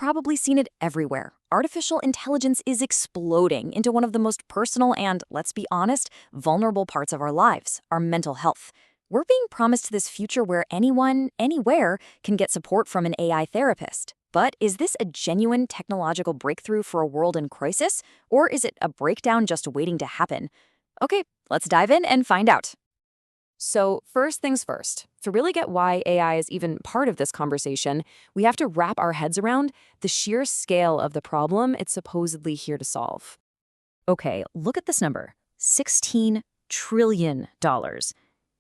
probably seen it everywhere. Artificial intelligence is exploding into one of the most personal and, let's be honest, vulnerable parts of our lives, our mental health. We're being promised this future where anyone, anywhere, can get support from an AI therapist. But is this a genuine technological breakthrough for a world in crisis? Or is it a breakdown just waiting to happen? Okay, let's dive in and find out. So first things first, to really get why AI is even part of this conversation, we have to wrap our heads around the sheer scale of the problem it's supposedly here to solve. Okay, look at this number, $16 trillion.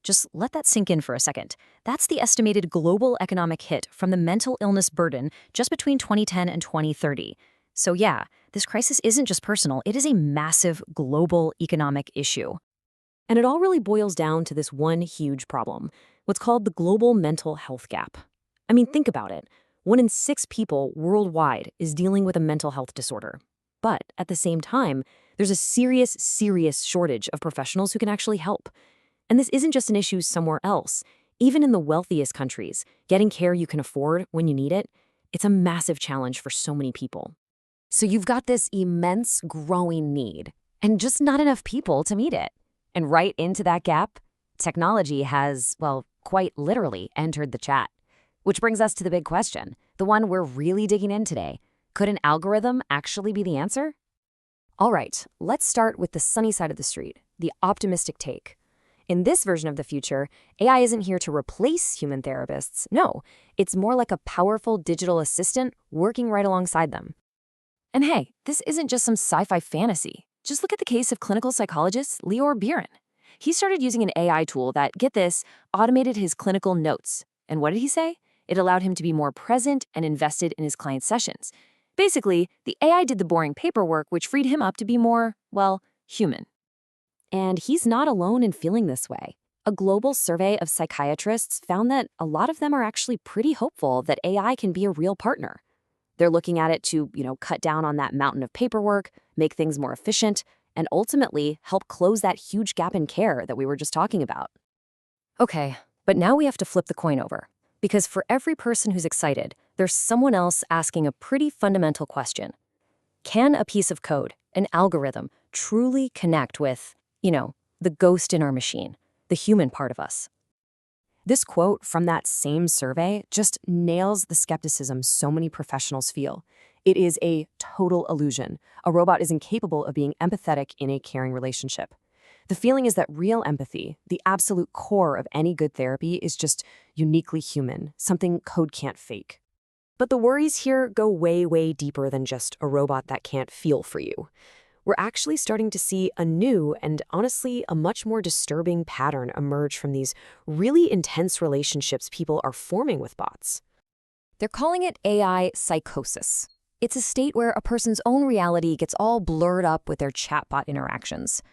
Just let that sink in for a second. That's the estimated global economic hit from the mental illness burden just between 2010 and 2030. So yeah, this crisis isn't just personal, it is a massive global economic issue. And it all really boils down to this one huge problem, what's called the global mental health gap. I mean, think about it. 1 in 6 people worldwide is dealing with a mental health disorder. But at the same time, there's a serious shortage of professionals who can actually help. And this isn't just an issue somewhere else. Even in the wealthiest countries, getting care you can afford when you need it, it's a massive challenge for so many people. So you've got this immense growing need, and just not enough people to meet it. And right into that gap, technology has, well, quite literally entered the chat. Which brings us to the big question, the one we're really digging in today. Could an algorithm actually be the answer? All right, let's start with the sunny side of the street, the optimistic take. In this version of the future, AI isn't here to replace human therapists. No, it's more like a powerful digital assistant working right alongside them. And hey, this isn't just some sci-fi fantasy. Just look at the case of clinical psychologist Lior Biren. He started using an AI tool that, get this, automated his clinical notes. And what did he say? It allowed him to be more present and invested in his client's sessions. Basically, the AI did the boring paperwork, which freed him up to be more, well, human. And he's not alone in feeling this way. A global survey of psychiatrists found that a lot of them are actually pretty hopeful that AI can be a real partner. They're looking at it to, cut down on that mountain of paperwork, make things more efficient, and ultimately help close that huge gap in care that we were just talking about. Okay, but now we have to flip the coin over. Because for every person who's excited, there's someone else asking a pretty fundamental question. Can a piece of code, an algorithm, truly connect with, the ghost in our machine, the human part of us? This quote from that same survey just nails the skepticism so many professionals feel. It is a total illusion. A robot is incapable of being empathetic in a caring relationship. The feeling is that real empathy, the absolute core of any good therapy, is just uniquely human, something code can't fake. But the worries here go way deeper than just a robot that can't feel for you. We're actually starting to see a new and honestly a much more disturbing pattern emerge from these really intense relationships people are forming with bots. They're calling it AI psychosis. It's a state where a person's own reality gets all blurred up with their chatbot interactions.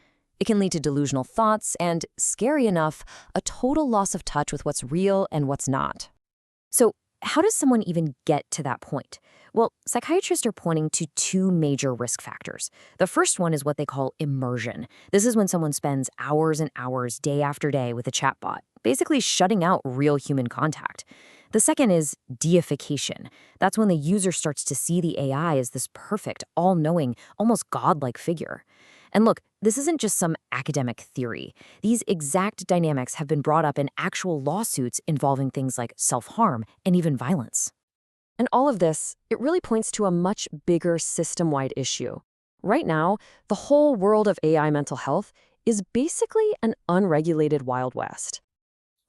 It can lead to delusional thoughts and, scary enough, a total loss of touch with what's real and what's not. So, how does someone even get to that point? Well, psychiatrists are pointing to 2 major risk factors. The first one is what they call immersion. This is when someone spends hours and hours, day after day, with a chatbot, basically shutting out real human contact. The second is deification. That's when the user starts to see the AI as this perfect, all-knowing, almost godlike figure. And look, this isn't just some academic theory. These exact dynamics have been brought up in actual lawsuits involving things like self-harm and even violence. And all of this, it really points to a much bigger system-wide issue. Right now, the whole world of AI mental health is basically an unregulated Wild West.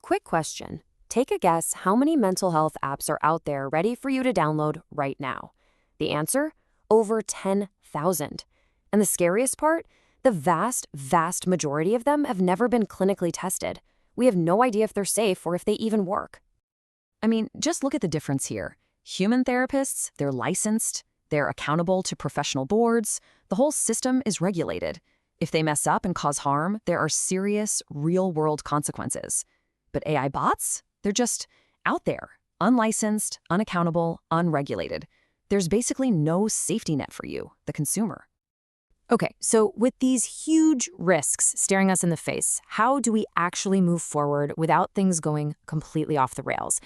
Quick question. Take a guess how many mental health apps are out there ready for you to download right now. The answer? Over 10,000. And the scariest part? The vast majority of them have never been clinically tested. We have no idea if they're safe or if they even work. I mean, just look at the difference here. Human therapists, they're licensed, they're accountable to professional boards, the whole system is regulated. If they mess up and cause harm, there are serious, real-world consequences. But AI bots? They're just out there, unlicensed, unaccountable, unregulated. There's basically no safety net for you, the consumer. Okay, so with these huge risks staring us in the face, how do we actually move forward without things going completely off the rails?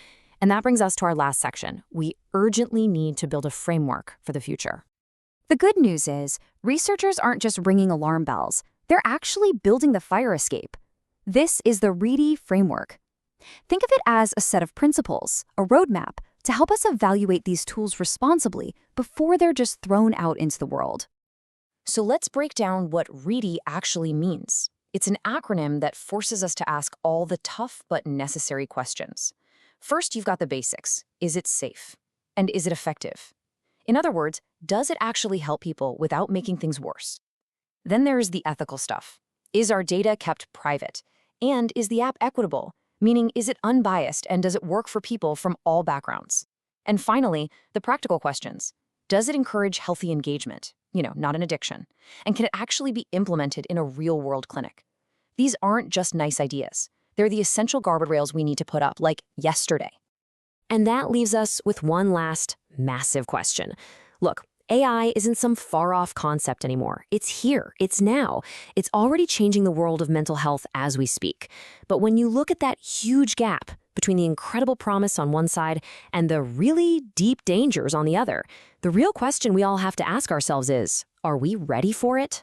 And that brings us to our last section. We urgently need to build a framework for the future. The good news is, researchers aren't just ringing alarm bells. They're actually building the fire escape. This is the READY framework. Think of it as a set of principles, a roadmap, to help us evaluate these tools responsibly before they're just thrown out into the world. So let's break down what READY actually means. It's an acronym that forces us to ask all the tough but necessary questions. First, you've got the basics. Is it safe? And is it effective? In other words, does it actually help people without making things worse? Then there's the ethical stuff. Is our data kept private? And is the app equitable? Meaning, is it unbiased and does it work for people from all backgrounds? And finally, the practical questions. Does it encourage healthy engagement? Not an addiction. And can it actually be implemented in a real-world clinic? These aren't just nice ideas. They're the essential guardrails we need to put up, like yesterday. And that leaves us with one last massive question. Look, AI isn't some far-off concept anymore. It's here. It's now. It's already changing the world of mental health as we speak. But when you look at that huge gap between the incredible promise on one side and the really deep dangers on the other, the real question we all have to ask ourselves is, are we ready for it?